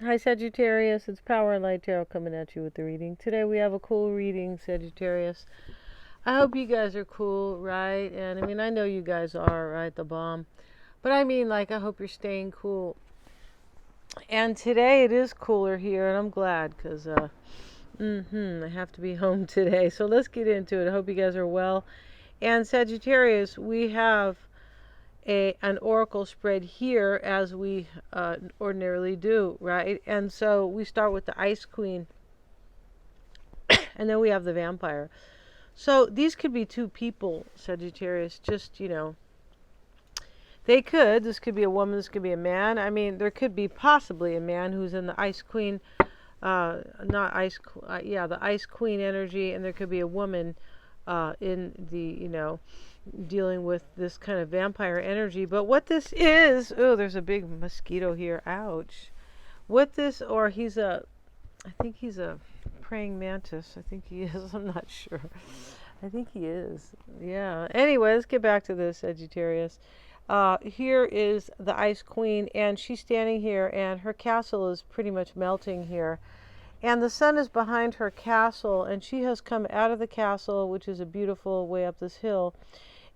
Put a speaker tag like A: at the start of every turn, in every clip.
A: Hi Sagittarius, it's Power and Light Tarot coming at you with the reading. Today we have a cool reading, Sagittarius. I hope you guys are cool, right? And I mean, I know you guys are, right? The bomb. But I mean, like, I hope you're staying cool. And today it is cooler here, and I'm glad because I have to be home today. So let's get into it. I hope you guys are well. And Sagittarius, we have an oracle spread here as we ordinarily do, right? And so we start with the Ice Queen, and then we have the Vampire. So these could be two people, Sagittarius, just, this could be a woman, this could be a man. I mean, there could be possibly a man who's in the Ice Queen, the Ice Queen energy, and there could be a woman in the, dealing with this kind of vampire energy. But what this is, oh, there's a big mosquito here, ouch. I think he's a praying mantis. I think he is, I'm not sure. I think he is. Yeah. Anyway, let's get back to this, Sagittarius. Here is the Ice Queen, and she's standing here, and her castle is pretty much melting here. And the sun is behind her castle, and she has come out of the castle, which is a beautiful way up this hill.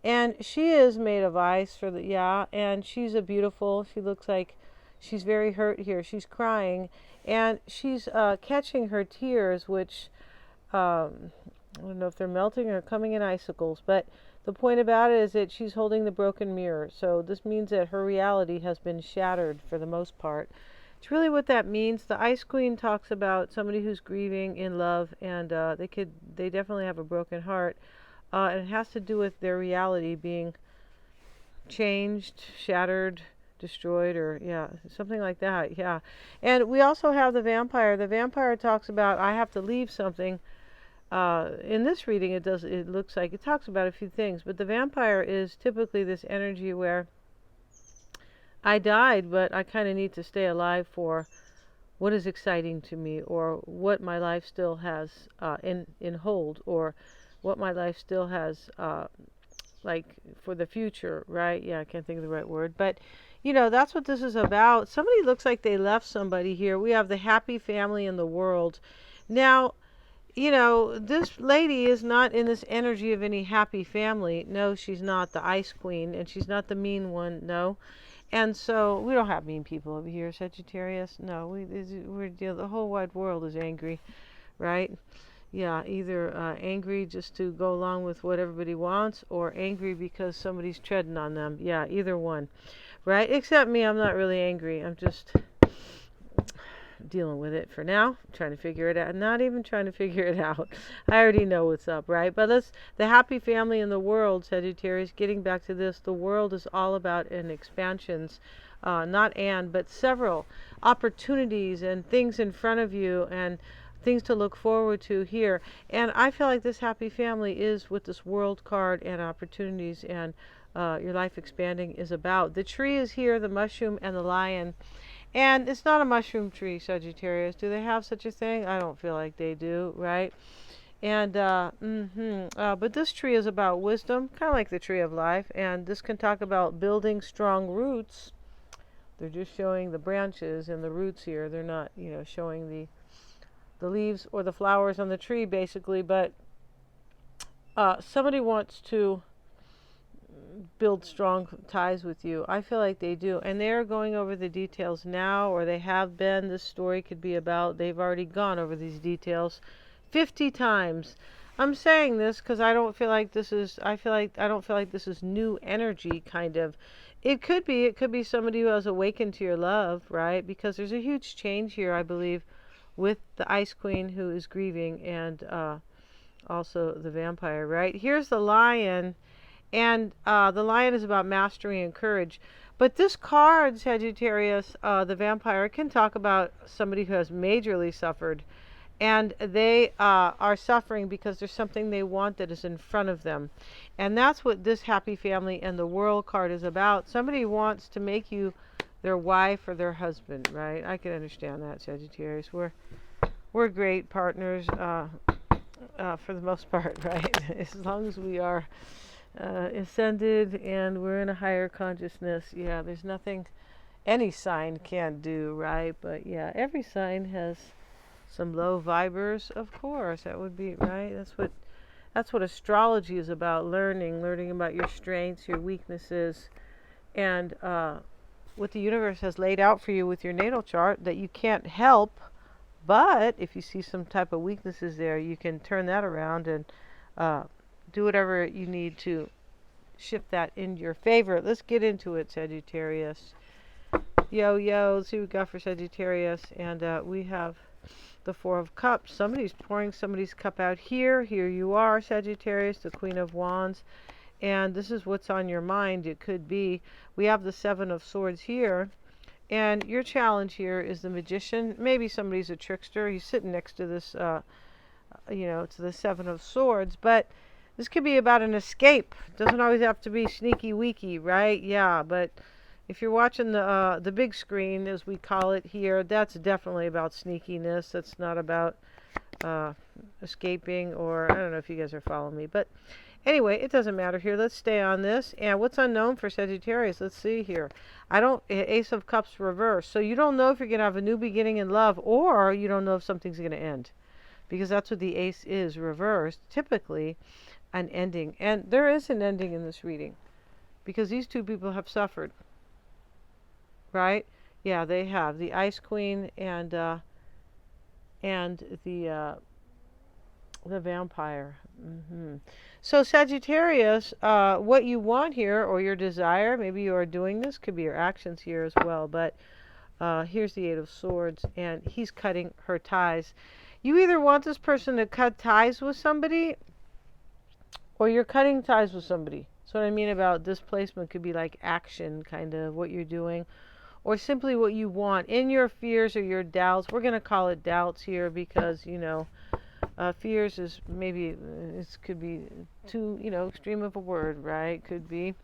A: And she is made of ice, and she looks like she's very hurt here. She's crying, and she's catching her tears, which I don't know if they're melting or coming in icicles, but the point about it is that she's holding the broken mirror. So this means that her reality has been shattered for the most part. It's really what that means. The Ice Queen talks about somebody who's grieving in love, and they definitely have a broken heart. And it has to do with their reality being changed, shattered, destroyed, or something like that. Yeah. And we also have the Vampire. The Vampire talks about, I have to leave something. In this reading, it looks like it talks about a few things, but the Vampire is typically this energy where I died, but I kind of need to stay alive for what is exciting to me, or what my life still has in hold, or what my life still has like for the future, right? Yeah, I can't think of the right word, but that's what this is about. Somebody looks like they left somebody here. We have the happy family in the world. Now, this lady is not in this energy of any happy family. No, she's not the Ice Queen, and she's not the mean one. No. And so we don't have mean people over here, Sagittarius. No, the whole wide world is angry, right? Yeah, either angry just to go along with what everybody wants, or angry because somebody's treading on them. Yeah, either one, right? Except me, I'm not really angry. I'm just dealing with it for now, trying to figure it out. Not even trying to figure it out. I already know what's up, right? But the happy family in the world, Sagittarius, getting back to this, the world is all about an expansions, but several opportunities and things in front of you, and things to look forward to here. And I feel like this happy family is with this world card, and opportunities, and your life expanding is about. The tree is here, the mushroom and the lion. And it's not a mushroom tree, Sagittarius. Do they have such a thing? I don't feel like they do, right? And but this tree is about wisdom, kind of like the tree of life. And this can talk about building strong roots. They're just showing the branches and the roots here. They're not, showing the leaves or the flowers on the tree, basically. But somebody wants to build strong ties with you. I feel like they do, and they're going over the details now, or they have been. This story could be about, they've already gone over these details 50 times. I'm saying this because I don't feel like this is new energy, kind of. It could be somebody who has awakened to your love, right? Because there's a huge change here, I believe, with the Ice Queen who is grieving, and also the Vampire, right? Here's the Lion. And the Lion is about mastery and courage. But this card, Sagittarius, the Vampire, can talk about somebody who has majorly suffered. And they are suffering because there's something they want that is in front of them. And that's what this happy family and the world card is about. Somebody wants to make you their wife or their husband, right? I can understand that, Sagittarius. We're great partners for the most part, right? As long as we are ascended and we're in a higher consciousness. Yeah, there's nothing any sign can do, right? But yeah, every sign has some low vibers, of course. That would be right. That's what astrology is about, learning about your strengths, your weaknesses, and what the universe has laid out for you with your natal chart that you can't help. But if you see some type of weaknesses there, you can turn that around and do whatever you need to shift that in your favor. Let's get into it, Sagittarius. Yo, let's see what we got for Sagittarius. And we have the Four of Cups. Somebody's pouring somebody's cup out here. Here you are, Sagittarius, the Queen of Wands. And this is what's on your mind. It could be, we have the Seven of Swords here. And your challenge here is the Magician. Maybe somebody's a trickster. He's sitting next to this, to the Seven of Swords. But this could be about an escape. Doesn't always have to be sneaky weaky, right? Yeah, but if you're watching the big screen, as we call it here, that's definitely about sneakiness. That's not about escaping, or I don't know if you guys are following me. But anyway, it doesn't matter here. Let's stay on this. And what's unknown for Sagittarius? Let's see here. Ace of Cups reverse. So you don't know if you're going to have a new beginning in love, or you don't know if something's going to end. Because that's what the ace is, reversed. Typically, an ending. And there is an ending in this reading. Because these two people have suffered. Right? Yeah, they have. The Ice Queen and the Vampire. So Sagittarius, what you want here, or your desire, maybe you are doing this, could be your actions here as well, but here's the Eight of Swords, and he's cutting her ties. You either want this person to cut ties with somebody, or you're cutting ties with somebody. So what I mean about displacement could be like action, kind of what you're doing, or simply what you want in your fears or your doubts. We're going to call it doubts here because, fears is maybe, it could be too, extreme of a word, right? Could be.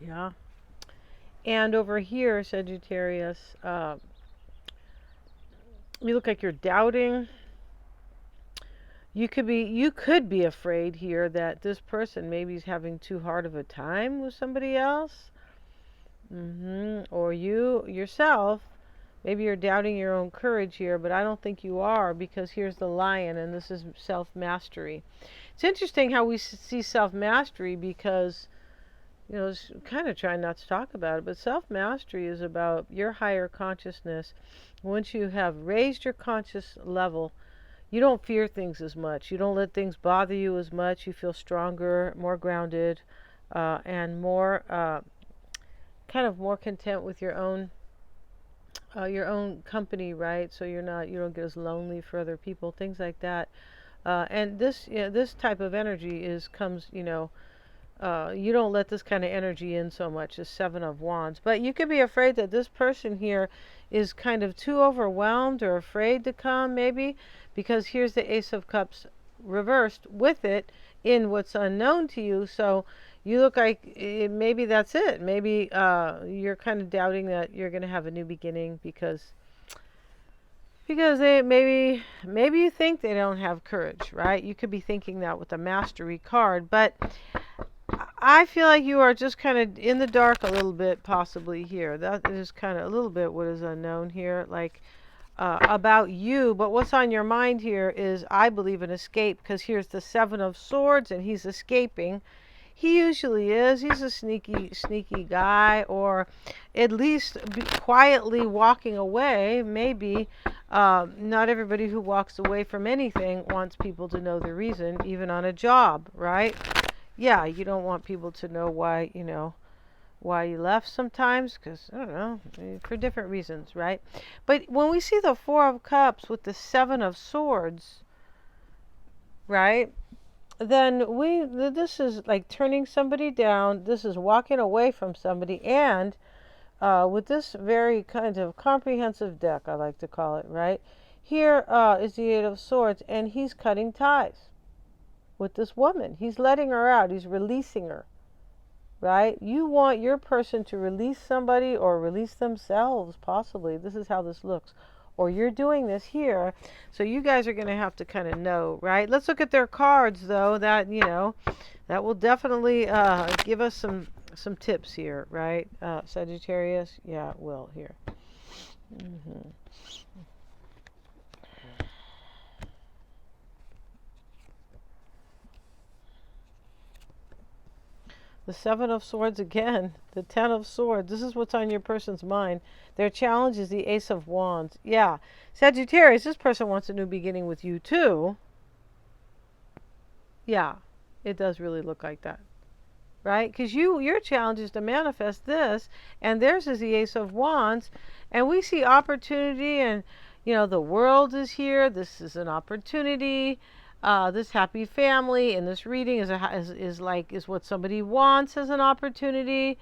A: Yeah. And over here, Sagittarius, you look like you're doubting. You could be afraid here that this person maybe is having too hard of a time with somebody else. Or you yourself, maybe you're doubting your own courage here, but I don't think you are, because here's the Lion, and this is self-mastery. It's interesting how we see self-mastery, because, it's kind of trying not to talk about it, but self-mastery is about your higher consciousness. Once you have raised your conscious level, you don't fear things as much. You don't let things bother you as much. You feel stronger, more grounded, and more kind of more content with your own company, right? So you don't get as lonely for other people, things like that. And this type of energy comes. You don't let this kind of energy in so much as Seven of Wands. But you could be afraid that this person here is kind of too overwhelmed or afraid to come, maybe, because here's the Ace of Cups reversed with it in what's unknown to you. So you look like maybe that's it. Maybe you're kind of doubting that you're going to have a new beginning because they maybe you think they don't have courage, right? You could be thinking that with the Mastery card, but I feel like you are just kind of in the dark a little bit, possibly here. That is kind of a little bit what is unknown here, like about you. But what's on your mind here is, I believe, an escape, because here's the Seven of Swords, and he's escaping. He usually is. He's a sneaky guy, or at least quietly walking away. Maybe not everybody who walks away from anything wants people to know the reason, even on a job, right? Yeah, you don't want people to know why you left sometimes, because, I don't know, for different reasons, right? But when we see the Four of Cups with the Seven of Swords, right, then this is like turning somebody down. This is walking away from somebody, and with this very kind of comprehensive deck, I like to call it, right? Here is the Eight of Swords, and he's cutting ties with this woman. He's letting her out. He's releasing her, right? You want your person to release somebody, or release themselves, possibly. This is how this looks. Or you're doing this here. So you guys are going to have to kind of know, right? Let's look at their cards, though, that, That will definitely give us some tips here, right? Sagittarius, yeah, it will here. Mm-hmm. The Seven of Swords again, the Ten of Swords. This is what's on your person's mind. Their challenge is the Ace of Wands. Yeah, Sagittarius, this person wants a new beginning with you too. Yeah, it does really look like that, right? Because your challenge is to manifest this, and theirs is the Ace of Wands, and we see opportunity, and the world is here. This is an opportunity. This happy family in this reading is what somebody wants as an opportunity,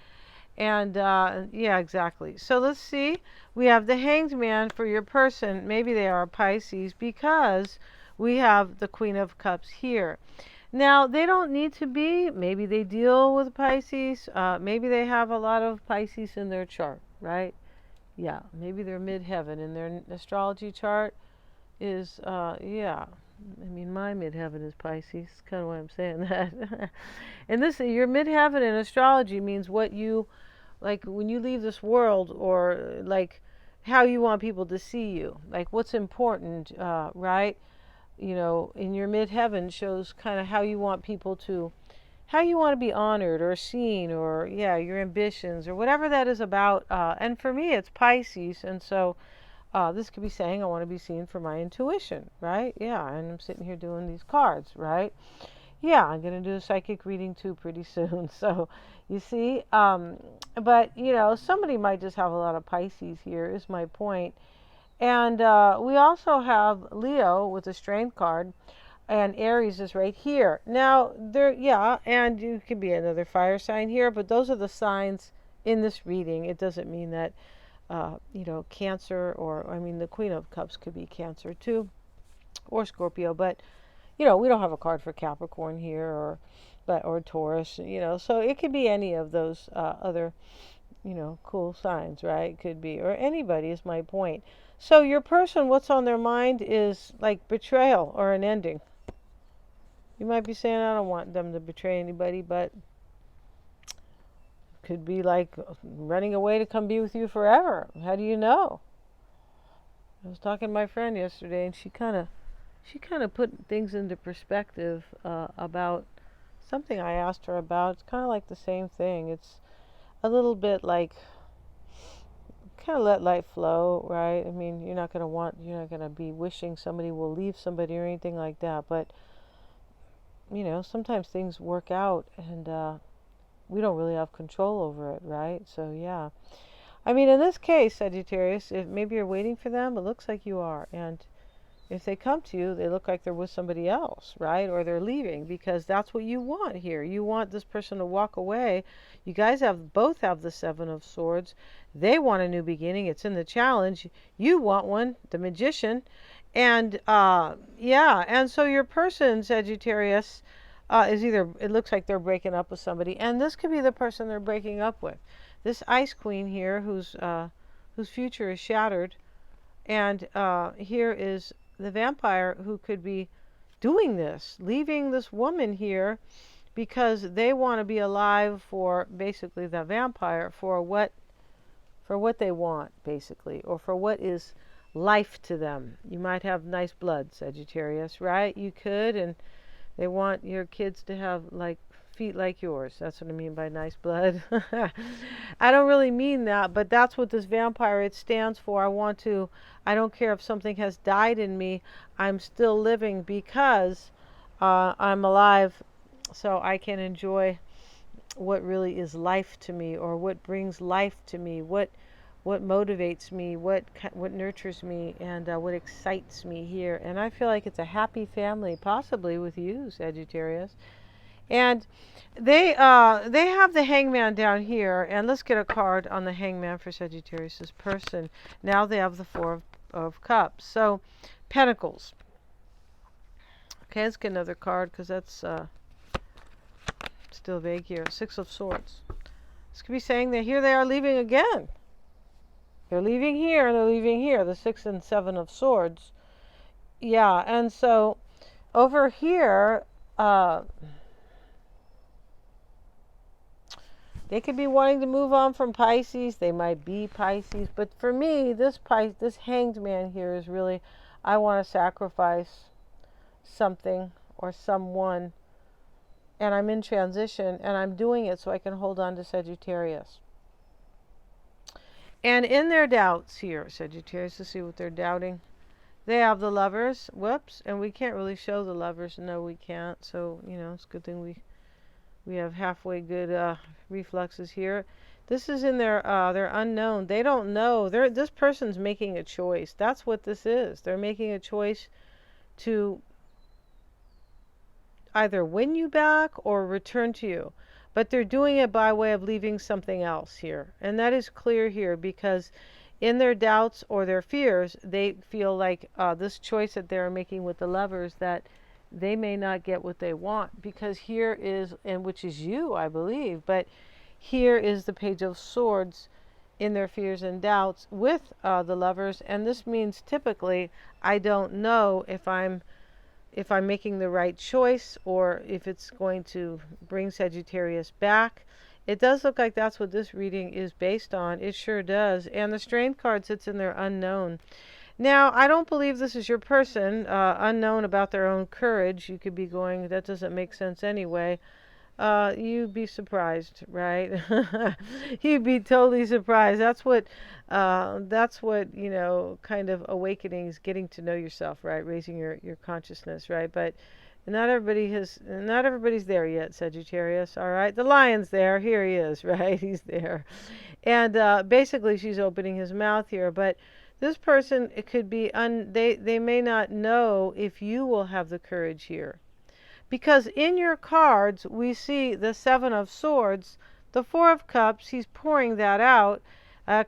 A: and yeah, exactly. So let's see. We have the Hanged Man for your person. Maybe they are a Pisces because we have the Queen of Cups here. Now, they don't need to be. Maybe they deal with Pisces. Maybe they have a lot of Pisces in their chart, right? Yeah, maybe they're midheaven in their astrology chart is, yeah. I mean, my midheaven is Pisces. That's kind of why I'm saying that. And your midheaven in astrology means what you, like when you leave this world, or like how you want people to see you, like what's important, right? In your midheaven shows kind of how you want people to, how you want to be honored or seen, or yeah, your ambitions or whatever that is about. And for me, it's Pisces, and so this could be saying I want to be seen for my intuition, right? Yeah, and I'm sitting here doing these cards, right? Yeah, I'm going to do a psychic reading too pretty soon. So you see, but somebody might just have a lot of Pisces here, is my point. And we also have Leo with the Strength card, and Aries is right here. Now, yeah, and you could be another fire sign here, but those are the signs in this reading. It doesn't mean that, Cancer, or, I mean, the Queen of Cups could be Cancer too, or Scorpio, but, we don't have a card for Capricorn here, or Taurus, so it could be any of those other, cool signs, right? Could be, or anybody is my point. So your person, what's on their mind is like betrayal or an ending. You might be saying, I don't want them to betray anybody, but could be like running away to come be with you forever. How do you know? I was talking to my friend yesterday, and she kind of put things into perspective about something I asked her about. It's kind of like the same thing. It's a little bit like kind of let life flow, right? I mean, you're not going to be wishing somebody will leave somebody or anything like that, but sometimes things work out, and we don't really have control over it, right? So yeah, I mean, in this case, Sagittarius, if maybe you're waiting for them, it looks like you are, and if they come to you, they look like they're with somebody else, right? Or they're leaving, because that's what you want here. You want this person to walk away. You guys both have the Seven of Swords. They want a new beginning. It's in the challenge. You want one, the Magician. And yeah, and so your person, Sagittarius, is either, it looks like they're breaking up with somebody, and this could be the person they're breaking up with. This Ice Queen here, whose future is shattered, and here is the Vampire, who could be doing this, leaving this woman here because they want to be alive for, basically, the Vampire, for what they want, basically, or for what is life to them. You might have nice blood, Sagittarius, right? You could, and they want your kids to have like feet like yours. That's what I mean by nice blood. I don't really mean that, but that's what this Vampire, it stands for. I don't care if something has died in me, I'm still living because I'm alive, so I can enjoy what really is life to me, or what brings life to me, what motivates me, what nurtures me, and what excites me here. And I feel like it's a happy family, possibly with you, Sagittarius. And they have the Hangman down here, and let's get a card on the Hangman for Sagittarius's person. Now they have the Four of Cups. So, Pentacles. Okay, let's get another card, because that's still vague here. Six of Swords. This could be saying that here they are leaving again. They're leaving here, and they're leaving here. The Six and Seven of Swords. Yeah, and so over here, They could be wanting to move on from Pisces. They might be Pisces. But for me, this Hanged Man here is really, I want to sacrifice something or someone. And I'm in transition. And I'm doing it so I can hold on to Sagittarius. And in their doubts here, Sagittarius, to see what they're doubting. They have the Lovers. Whoops. And we can't really show the Lovers. No, we can't. So, it's a good thing we have halfway good reflexes here. This is in their unknown. They don't know. This person's making a choice. That's what this is. They're making a choice to either win you back or return to you. But they're doing it by way of leaving something else here. And that is clear here because in their doubts or their fears, they feel like this choice that they're making with the Lovers, that they may not get what they want, because here is, and which is you, I believe, but here is the Page of Swords in their fears and doubts with the Lovers. And this means typically, I don't know if I'm making the right choice or if it's going to bring Sagittarius back. It does look like that's what this reading is based on. It sure does. And the Strength card sits in their unknown. Now, I don't believe this is your person, unknown about their own courage. You could be going, that doesn't make sense anyway. You'd be surprised, right? You'd be totally surprised. That's what, kind of awakenings, getting to know yourself, right? Raising your consciousness, right? But not everybody's there yet, Sagittarius, all right? The Lion's there. Here he is, right? He's there. And basically, she's opening his mouth here, but this person, it could be, they may not know if you will have the courage here. Because in your cards, we see the Seven of Swords, the Four of Cups, he's pouring that out,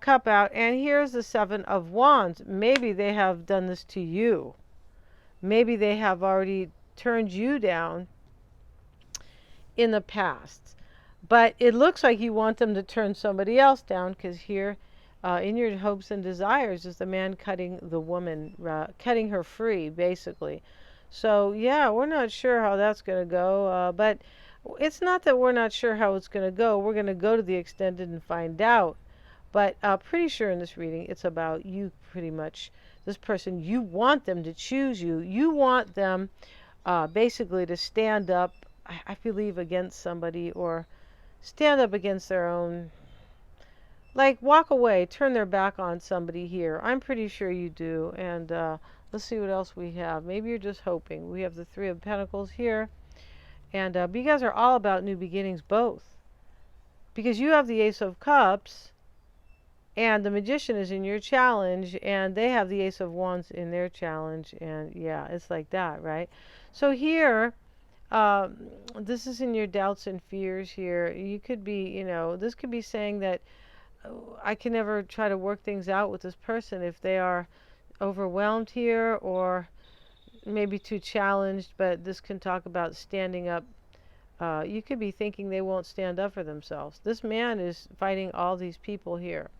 A: cup out, and here's the Seven of Wands. Maybe they have done this to you. Maybe they have already turned you down in the past. But it looks like you want them to turn somebody else down, because here, in your hopes and desires, is the man cutting the woman, cutting her free, basically. So, yeah, we're not sure how that's going to go. But it's not that we're not sure how it's going to go. We're going to go to the extended and find out. But pretty sure in this reading, it's about you pretty much. This person, you want them to choose you. You want them basically to stand up, I believe, against somebody, or stand up against their own, like walk away, turn their back on somebody here. I'm pretty sure you do. And let's see what else we have. Maybe you're just hoping. We have the Three of Pentacles here. And but you guys are all about new beginnings, both. Because you have the Ace of Cups, and the Magician is in your challenge, and they have the Ace of Wands in their challenge. And yeah, it's like that, right? So here, this is in your doubts and fears here. You could be, this could be saying that I can never try to work things out with this person if they are overwhelmed here, or maybe too challenged. But this can talk about standing up. You could be thinking they won't stand up for themselves. This man is fighting all these people here.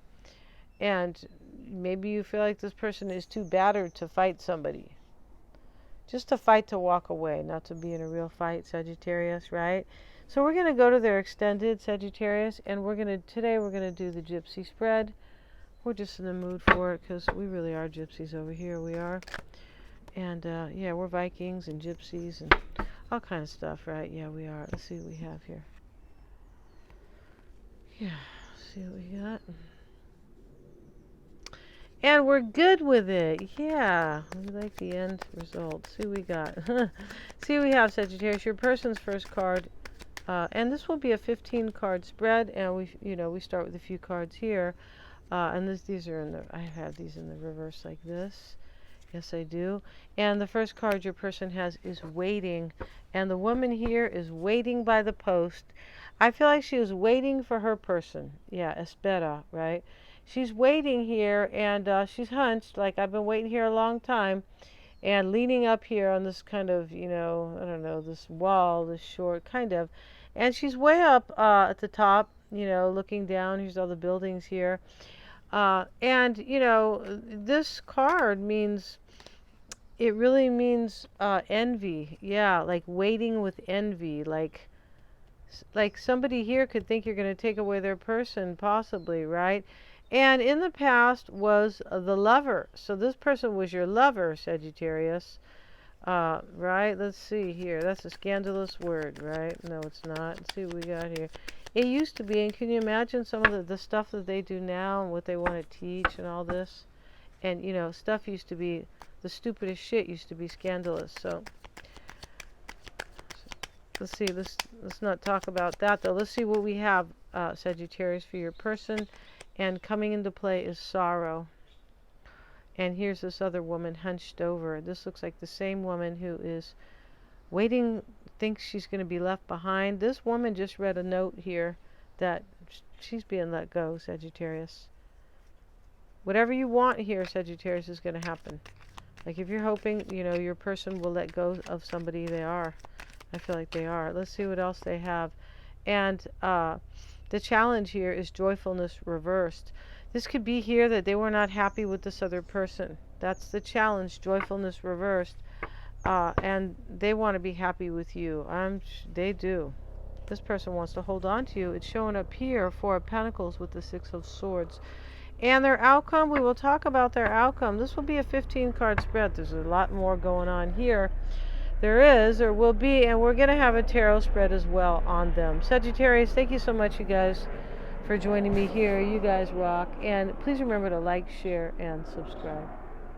A: And maybe you feel like this person is too battered to fight somebody. Just to fight to walk away, not to be in a real fight, Sagittarius, right? So we're going to go to their extended, Sagittarius, and today we're going to do the Gypsy spread. We're just in the mood for it because we really are gypsies over here. We are. And yeah, we're Vikings and gypsies and all kind of stuff, right? Yeah, we are. Let's see what we have here. Yeah, let's see what we got. And we're good with it. Yeah, we like the end result. See what we got. See what we have, Sagittarius. Your person's first card. And this will be a 15 card spread, and we start with a few cards here. And these are I have these in the reverse like this. Yes, I do. And the first card your person has is waiting. And the woman here is waiting by the post. I feel like she was waiting for her person. Yeah, espera, right? She's waiting here, and she's hunched, like I've been waiting here a long time, and leaning up here on this kind of, I don't know, this wall, this short kind of. And she's way up at the top, looking down. Here's all the buildings here. And, this card means, it really means envy. Yeah, like waiting with envy, like Like somebody here could think you're going to take away their person, possibly, right? And in the past was the lover. So this person was your lover, Sagittarius. Right? Let's see here. That's a scandalous word, right? No, it's not. Let's see what we got here. It used to be, and can you imagine some of the stuff that they do now and what they want to teach and all this? And, you know, stuff used to be, the stupidest shit used to be scandalous. So, let's see. Let's not talk about that, though. Let's see what we have, Sagittarius, for your person. And coming into play is sorrow. And here's this other woman hunched over. This looks like the same woman who is waiting, thinks she's going to be left behind. This woman just read a note here that she's being let go, Sagittarius. Whatever you want here, Sagittarius, is going to happen. Like if you're hoping, you know, your person will let go of somebody, they are. I feel like they are. Let's see what else they have. And the challenge here is joyfulness reversed. This could be here that they were not happy with this other person. That's the challenge, joyfulness reversed. And they want to be happy with you. They do. This person wants to hold on to you. It's showing up here, Four of Pentacles with the Six of Swords. And their outcome, we will talk about their outcome. This will be a 15-card spread. There's a lot more going on here. There is, or will be, and we're going to have a tarot spread as well on them. Sagittarius, thank you so much, you guys, for joining me here. You guys rock. And please remember to like, share, and subscribe.